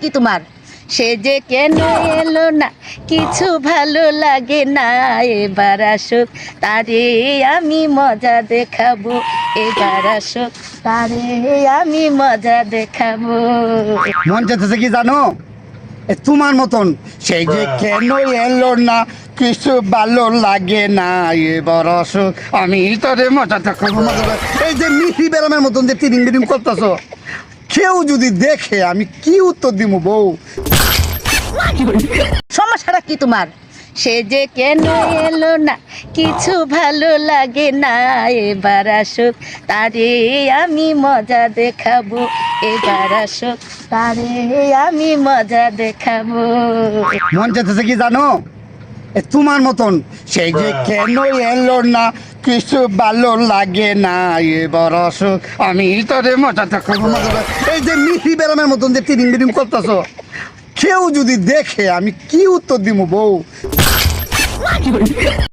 কি তোমার? সে যে কেন এলো না, কিছু ভালো লাগে না, এবার আসুক তারে আমি মজা দেখাবো, এবার আসুক তারে আমি মজা দেখাবো। মন চাইতেছে কি জানো, তোমার মতন সেই যে কেন এলো না, কিছু ভালো লাগে না, এবার আসুক আমি তোরে মজা দেখাবো। এই যে মিহি বেরামের মতন যে তিরিং বিরিং করতেছ, কেউ যদি দেখে আমি কি উত্তর দিব বউ? সমস্যাটা কি তোমার? সে যে কেন এলো না, কিছু ভালো লাগে না, এবার আসুক তারে আমি মজা দেখাবো, এবার আসুক তারে আমি মজা দেখাবো। মন চাইতেছে কি জানো, তোমার মতন সেই যে কেন এলো না, কিছু ভালো লাগে না, এবার আসুক আমি তোরে মজা দেখাবো। এই যে মিহি বেরামের মতন যে তিরিং বিরিং করতেছ, কেউ যদি দেখে আমি কি উত্তর দিব বউ?